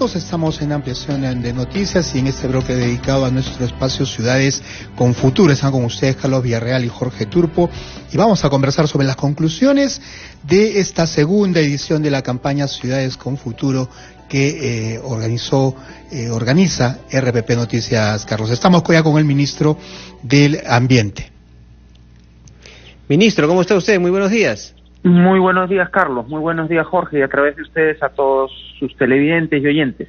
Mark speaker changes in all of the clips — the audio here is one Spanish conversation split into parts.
Speaker 1: Estamos en ampliación de noticias y en este bloque dedicado a nuestro espacio Ciudades con Futuro. Están con ustedes Carlos Villarreal y Jorge Turpo y vamos a conversar sobre las conclusiones de esta segunda edición de la campaña Ciudades con Futuro que organiza RPP Noticias. Carlos, estamos ya con el ministro del Ambiente.
Speaker 2: Ministro, ¿cómo está usted? Muy buenos días.
Speaker 3: Muy buenos días, Carlos. Muy buenos días, Jorge, y a través de ustedes a todos sus televidentes y oyentes.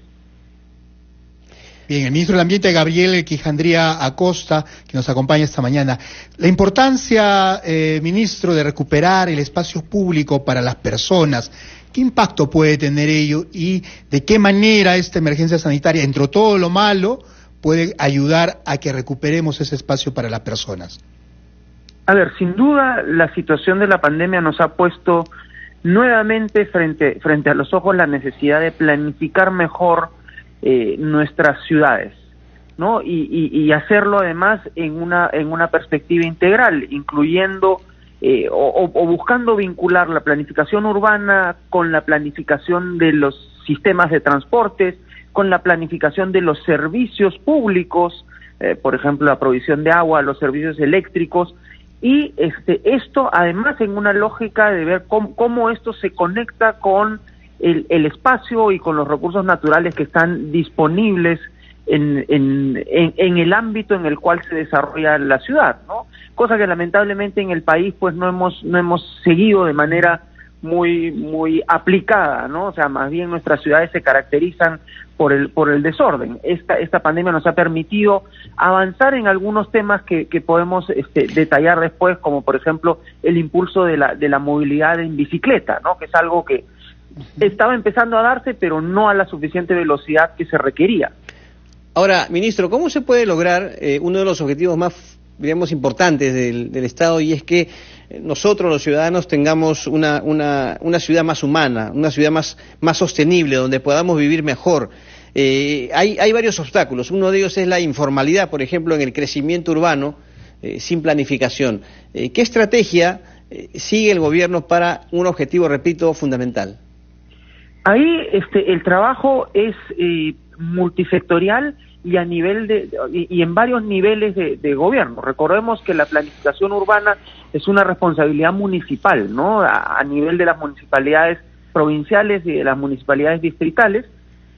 Speaker 1: Bien, el ministro del Ambiente, Gabriel Quijandría Acosta, que nos acompaña esta mañana. La importancia, ministro, de recuperar el espacio público para las personas. ¿Qué impacto puede tener ello y de qué manera esta emergencia sanitaria, entre todo lo malo, puede ayudar a que recuperemos ese espacio para las personas?
Speaker 3: A ver, sin duda la situación de la pandemia nos ha puesto nuevamente frente a los ojos la necesidad de planificar mejor nuestras ciudades, ¿no? Y hacerlo además en una perspectiva integral, incluyendo o buscando vincular la planificación urbana con la planificación de los sistemas de transportes, con la planificación de los servicios públicos, por ejemplo, la provisión de agua, los servicios eléctricos. Y esto además en una lógica de ver cómo esto se conecta con el espacio y con los recursos naturales que están disponibles en el ámbito en el cual se desarrolla la ciudad, ¿no? Cosa que lamentablemente en el país pues no hemos seguido de manera muy aplicada, ¿no? O sea, más bien nuestras ciudades se caracterizan por el desorden. Esta pandemia nos ha permitido avanzar en algunos temas que podemos detallar después, como por ejemplo el impulso de la movilidad en bicicleta, ¿no? Que es algo que estaba empezando a darse, pero no a la suficiente velocidad que se requería.
Speaker 2: Ahora, ministro, ¿cómo se puede lograr uno de los objetivos más, digamos, importantes del Estado, y es que nosotros los ciudadanos tengamos una ciudad más humana, una ciudad más sostenible, donde podamos vivir mejor? Hay varios obstáculos. Uno de ellos es la informalidad, por ejemplo, en el crecimiento urbano sin planificación. ¿Qué estrategia sigue el gobierno para un objetivo, repito, fundamental?
Speaker 3: Ahí el trabajo es multisectorial y a nivel y en varios niveles de gobierno. Recordemos que la planificación urbana es una responsabilidad municipal, ¿no? A nivel de las municipalidades provinciales y de las municipalidades distritales,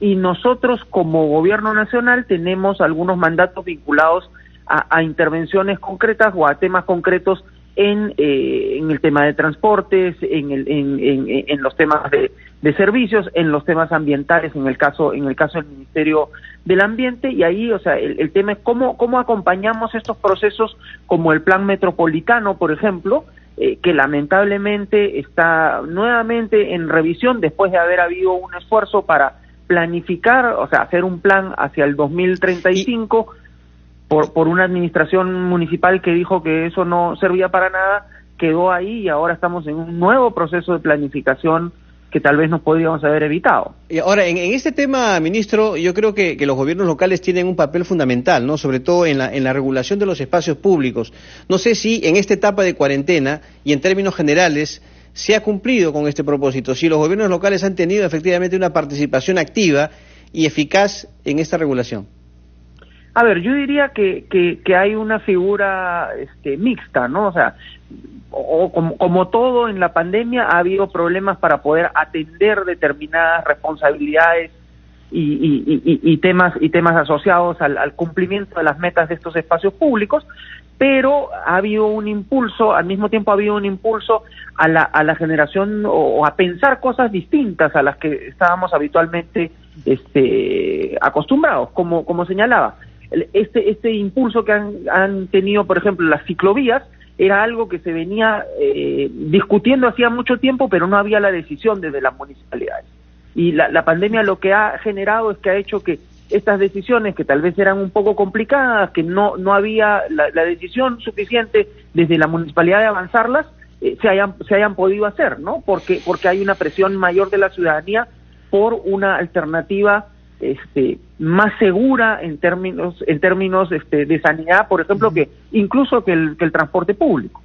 Speaker 3: y nosotros como gobierno nacional tenemos algunos mandatos vinculados a intervenciones concretas o a temas concretos en el tema de transportes, en los temas de servicios, en los temas ambientales, en el caso del Ministerio del Ambiente. Y ahí, o sea, el tema es cómo acompañamos estos procesos, como el plan metropolitano, por ejemplo, que lamentablemente está nuevamente en revisión después de haber habido un esfuerzo para planificar, o sea, hacer un plan hacia el 2035, por una administración municipal que dijo que eso no servía para nada. Quedó ahí y ahora estamos en un nuevo proceso de planificación que tal vez nos podríamos haber evitado.
Speaker 2: Y ahora, en este tema, ministro, yo creo que los gobiernos locales tienen un papel fundamental, ¿no? Sobre todo en la regulación de los espacios públicos. No sé si en esta etapa de cuarentena y en términos generales se ha cumplido con este propósito, si los gobiernos locales han tenido efectivamente una participación activa y eficaz en esta regulación.
Speaker 3: A ver, yo diría que hay una figura mixta, ¿no? O sea, como todo en la pandemia ha habido problemas para poder atender determinadas responsabilidades y temas asociados al cumplimiento de las metas de estos espacios públicos, pero ha habido un impulso, al mismo tiempo ha habido un impulso a la generación o a pensar cosas distintas a las que estábamos habitualmente acostumbrados, como señalaba. Este impulso que han tenido, por ejemplo, las ciclovías, era algo que se venía discutiendo hacía mucho tiempo, pero no había la decisión desde las municipalidades. Y la pandemia lo que ha generado es que ha hecho que estas decisiones, que tal vez eran un poco complicadas, que no había la decisión suficiente desde la municipalidad de avanzarlas, se hayan podido hacer, ¿no? Porque hay una presión mayor de la ciudadanía por una alternativa más segura en términos de sanidad, por ejemplo, que incluso que el transporte público.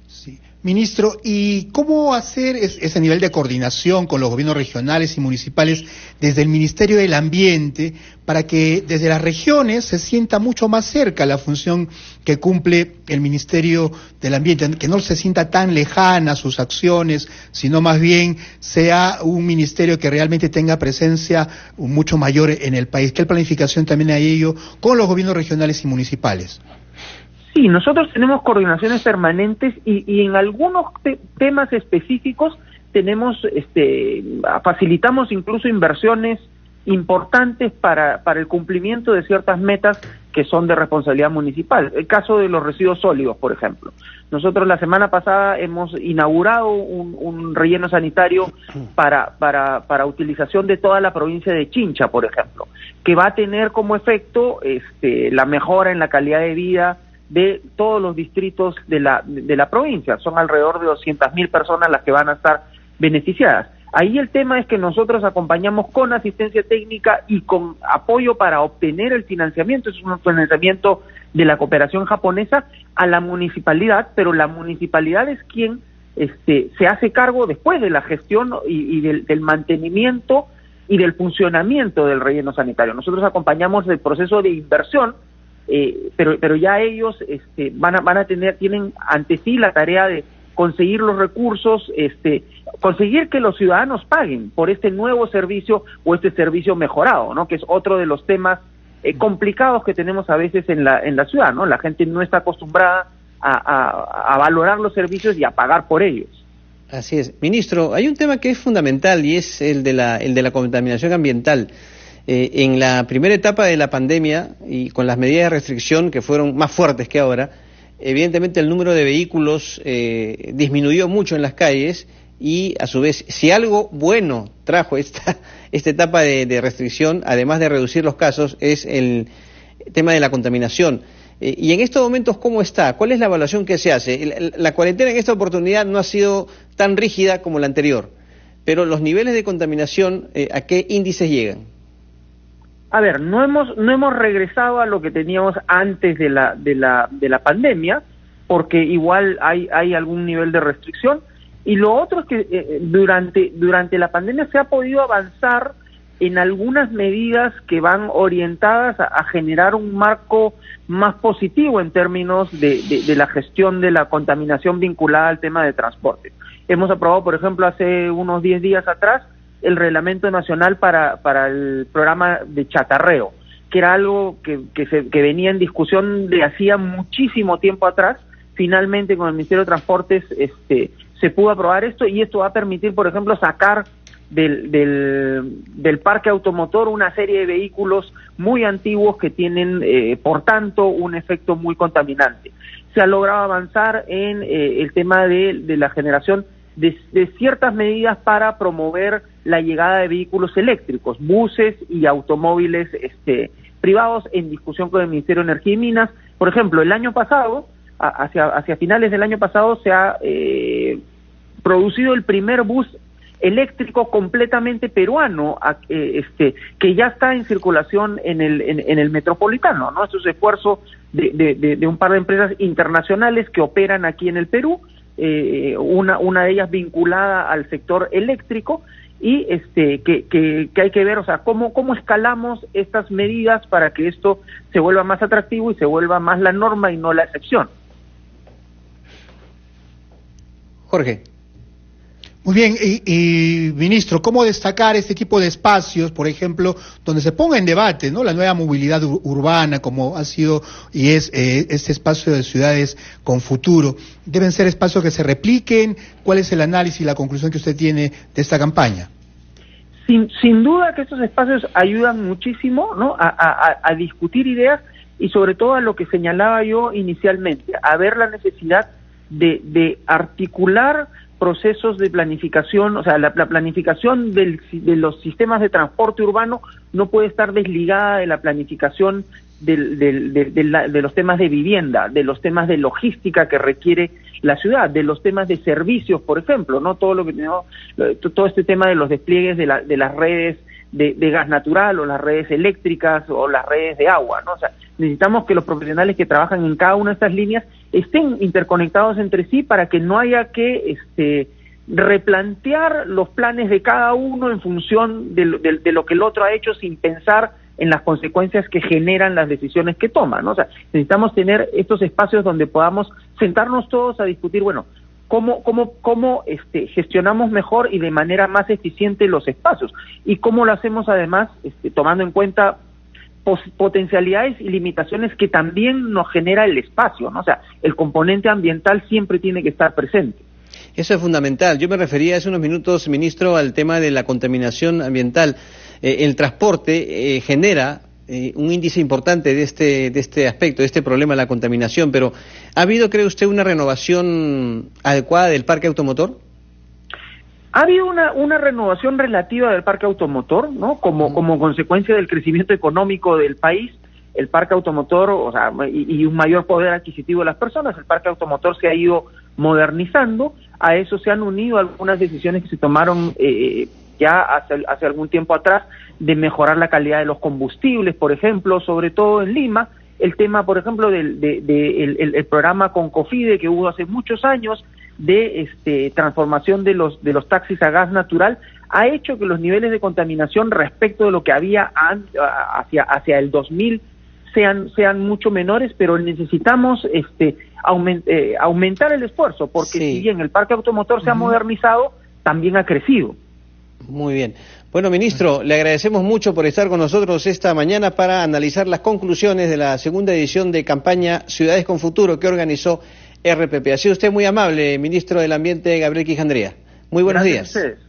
Speaker 1: Sí. Ministro, ¿y cómo hacer ese nivel de coordinación con los gobiernos regionales y municipales desde el Ministerio del Ambiente para que desde las regiones se sienta mucho más cerca la función que cumple el Ministerio del Ambiente, que no se sienta tan lejana sus acciones, sino más bien sea un ministerio que realmente tenga presencia mucho mayor en el país? ¿Qué planificación también hay ello con los gobiernos regionales y municipales?
Speaker 3: Sí, nosotros tenemos coordinaciones permanentes y en algunos temas específicos tenemos, facilitamos incluso inversiones importantes para el cumplimiento de ciertas metas que son de responsabilidad municipal. El caso de los residuos sólidos, por ejemplo. Nosotros la semana pasada hemos inaugurado un relleno sanitario para utilización de toda la provincia de Chincha, por ejemplo, que va a tener como efecto la mejora en la calidad de vida de todos los distritos de la provincia. Son alrededor de 200.000 personas las que van a estar beneficiadas. Ahí el tema es que nosotros acompañamos con asistencia técnica y con apoyo para obtener el financiamiento. Es un financiamiento de la cooperación japonesa a la municipalidad, pero la municipalidad es quien se hace cargo después de la gestión y del mantenimiento y del funcionamiento del relleno sanitario. Nosotros acompañamos el proceso de inversión, pero ya ellos tienen ante sí la tarea de conseguir los recursos, conseguir que los ciudadanos paguen por este nuevo servicio o este servicio mejorado, ¿no? Que es otro de los temas complicados que tenemos a veces en la ciudad, ¿no? La gente no está acostumbrada a valorar los servicios y a pagar por ellos.
Speaker 2: Así es. Ministro, hay un tema que es fundamental y es el de la contaminación ambiental. En la primera etapa de la pandemia y con las medidas de restricción que fueron más fuertes que ahora, evidentemente el número de vehículos disminuyó mucho en las calles y a su vez, si algo bueno trajo esta etapa de restricción, además de reducir los casos, es el tema de la contaminación. Y en estos momentos, ¿cómo está? ¿Cuál es la evaluación que se hace? La cuarentena en esta oportunidad no ha sido tan rígida como la anterior, pero los niveles de contaminación, ¿a qué índices llegan?
Speaker 3: A ver, no hemos regresado a lo que teníamos antes de la pandemia, porque igual hay algún nivel de restricción, y lo otro es que durante la pandemia se ha podido avanzar en algunas medidas que van orientadas a generar un marco más positivo en términos de la gestión de la contaminación vinculada al tema de transporte. Hemos aprobado, por ejemplo, hace unos 10 días atrás, el reglamento nacional para el programa de chatarreo, que era algo que venía en discusión de hacía muchísimo tiempo atrás. Finalmente con el Ministerio de Transportes se pudo aprobar esto, y esto va a permitir, por ejemplo, sacar del parque automotor una serie de vehículos muy antiguos que tienen, por tanto, un efecto muy contaminante. Se ha logrado avanzar en el tema de la generación de ciertas medidas para promover la llegada de vehículos eléctricos, buses y automóviles privados, en discusión con el Ministerio de Energía y Minas. Por ejemplo, el año pasado, hacia finales del año pasado, se ha producido el primer bus eléctrico completamente peruano, que ya está en circulación en el metropolitano, ¿no? Esto es esfuerzo de un par de empresas internacionales que operan aquí en el Perú, una de ellas vinculada al sector eléctrico, y que hay que ver, o sea, cómo escalamos estas medidas para que esto se vuelva más atractivo y se vuelva más la norma y no la excepción.
Speaker 2: Jorge.
Speaker 1: Muy bien, y ministro, ¿cómo destacar este tipo de espacios, por ejemplo, donde se ponga en debate, ¿no?, la nueva movilidad urbana, como ha sido y es este espacio de ciudades con futuro? ¿Deben ser espacios que se repliquen? ¿Cuál es el análisis y la conclusión que usted tiene de esta campaña?
Speaker 3: Sin duda que estos espacios ayudan muchísimo, ¿no?, a discutir ideas, y sobre todo a lo que señalaba yo inicialmente, a ver la necesidad de articular procesos de planificación. O sea, la planificación de los sistemas de transporte urbano no puede estar desligada de la planificación de los temas de vivienda, de los temas de logística que requiere la ciudad, de los temas de servicios, por ejemplo, no todo lo que todo este tema de los despliegues de las redes de gas natural, o las redes eléctricas, o las redes de agua, ¿no? O sea, necesitamos que los profesionales que trabajan en cada una de estas líneas estén interconectados entre sí para que no haya que replantear los planes de cada uno en función de lo que el otro ha hecho sin pensar en las consecuencias que generan las decisiones que toman, ¿no? O sea, necesitamos tener estos espacios donde podamos sentarnos todos a discutir, bueno, cómo gestionamos mejor y de manera más eficiente los espacios y cómo lo hacemos además tomando en cuenta potencialidades y limitaciones que también nos genera el espacio, ¿no? O sea, el componente ambiental siempre tiene que estar presente.
Speaker 2: Eso es fundamental. Yo me refería hace unos minutos, ministro, al tema de la contaminación ambiental. El transporte genera un índice importante de este aspecto, de este problema de la contaminación, pero ¿ha habido, cree usted, una renovación adecuada del parque automotor?
Speaker 3: Ha habido una renovación relativa del parque automotor, ¿no? Como consecuencia del crecimiento económico del país, el parque automotor, o sea, y un mayor poder adquisitivo de las personas, el parque automotor se ha ido modernizando. A eso se han unido algunas decisiones que se tomaron ya hace algún tiempo atrás de mejorar la calidad de los combustibles, por ejemplo, sobre todo en Lima. El tema, por ejemplo, el programa Concofide que hubo hace muchos años de transformación de los taxis a gas natural ha hecho que los niveles de contaminación respecto de lo que había hacia el 2000 sean mucho menores, pero necesitamos aumentar el esfuerzo, porque si bien el parque automotor se ha modernizado, también ha crecido.
Speaker 2: Muy bien. Bueno, ministro, le agradecemos mucho por estar con nosotros esta mañana para analizar las conclusiones de la segunda edición de campaña Ciudades con Futuro que organizó RPP. Ha sido usted muy amable, ministro del Ambiente Gabriel Quijandría. Muy buenos días.
Speaker 3: Gracias a ustedes.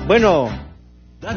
Speaker 2: Bueno.